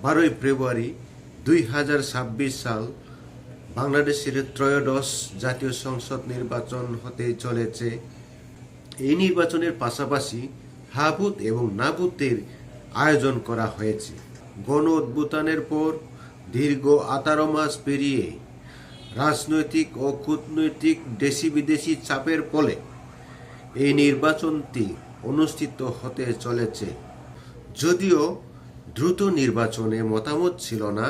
12 ফেব্রুয়ারি 2026 সাল বাংলাদেশের ত্রয়োদশ জাতীয় সংসদ নির্বাচন হতে চলেছে। এই নির্বাচনের পাশাপাশি হাবুত এবং নাবুতের আয়োজন করা হয়েছে। গণ অভ্যুত্থানের পর দীর্ঘ 18 মাস পেরিয়ে রাজনৈতিক ও কূটনৈতিক দেশি বিদেশি চাপের ফলে এই নির্বাচনটি অনুষ্ঠিত হতে চলেছে। যদিও দ্রুত নির্বাচনে মতামত ছিল না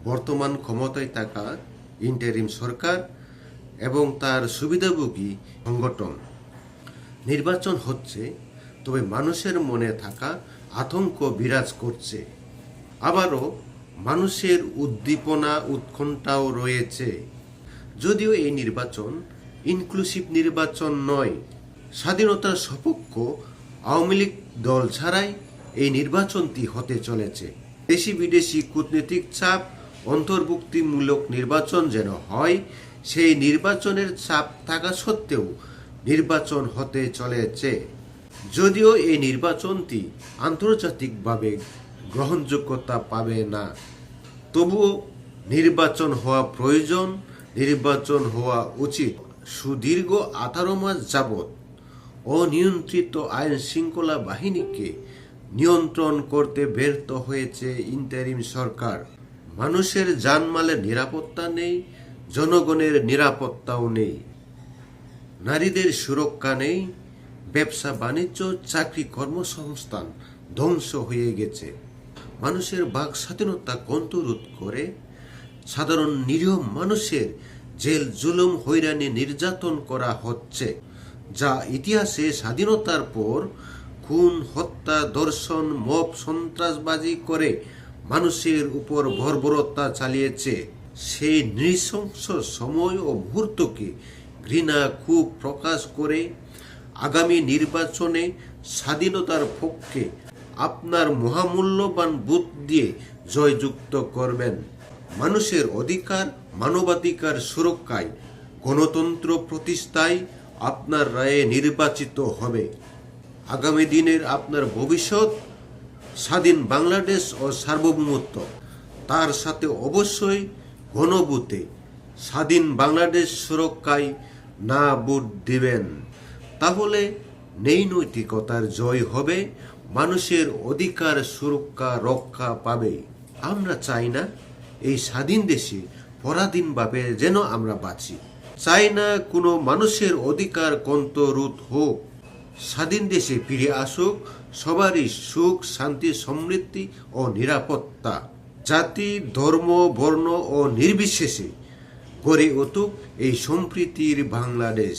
বর্তমান ক্ষমতায় থাকা ইন্টারিম সরকার এবং তার সুবিধাভোগী সংগঠন। নির্বাচন হচ্ছে, তবে মানুষের মনে থাকা আতঙ্ক বিরাজ করছে। আবারও মানুষের উদ্দীপনা উৎকণ্ঠাও রয়েছে। যদিও এই নির্বাচন ইনক্লুসিভ নির্বাচন নয়, স্বাধীনতার সপক্ষ আওয়ামী লীগ দল ছাড়াই এই নির্বাচনটি হতে চলেছে। দেশি বিদেশি কূটনৈতিক চাপ অন্তর্ভুক্তিমূলক নির্বাচন যেন হয়, সেই নির্বাচনের চাপ থাকা সত্ত্বেও নির্বাচন হতে চলেছে। যদিও এই নির্বাচনটি আন্তর্জাতিকভাবে গ্রহণযোগ্যতা পাবে না, তবুও নির্বাচন হওয়া প্রয়োজন, নির্বাচন হওয়া উচিত। সুদীর্ঘ 18 মাস যাবৎ অনিয়ন্ত্রিত আইন শৃঙ্খলা বাহিনীকে নিয়ন্ত্রণ করতে ব্যর্থ হয়েছে ইন্টারিম সরকার। মানুষের জানমালের নিরাপত্তা নেই, জনগণের নিরাপত্তাও নেই, নারীদের সুরক্ষা নেই, ব্যবসা বাণিজ্য চাকরি কর্মসংস্থান ধ্বংস হয়ে গেছে। মানুষের বাক স্বাধীনতা কণ্ঠরোধ করে সাধারণ নিরীহ মানুষের জেল জুলুম হয়রানি নির্যাতন করা হচ্ছে, যা ইতিহাসে স্বাধীনতার পর খুন হত্যা ধর্ষণ মব সন্ত্রাসবাজি করে মানুষের উপর বর্বরতা চালিয়েছে। সেই নৃশংস সময় ও মুহূর্তকে ঘৃণা ক্ষোভ প্রকাশ করে আগামী নির্বাচনে স্বাধীনতার পক্ষে আপনার মহামূল্যবান ভোট দিয়ে জয়যুক্ত করবেন। মানুষের অধিকার মানবাধিকার সুরক্ষায় গণতন্ত্র প্রতিষ্ঠায় আপনার রায়ে নির্বাচিত হবে। আগামী দিনের আপনার ভবিষ্যৎ স্বাধীন বাংলাদেশ ও সার্বভৌমত্ব, তার সাথে অবশ্যই গণভোটে স্বাধীন বাংলাদেশ সুরক্ষায় না ভোট দিবেন। তাহলে নেই নৈতিকতার জয় হবে, মানুষের অধিকার সুরক্ষা রক্ষা পাবে। আমরা চাই না এই স্বাধীন দেশে পরাধীনভাবে যেন আমরা বাঁচি। চাই না কোনো মানুষের অধিকার কণ্ঠরোধ হোক। স্বাধীন দেশে ফিরে আসুক সবারই সুখ শান্তি সমৃদ্ধি ও নিরাপত্তা। জাতি ধর্ম বর্ণ ও নির্বিশেষে গড়ে উঠুক এই সম্প্রীতির বাংলাদেশ।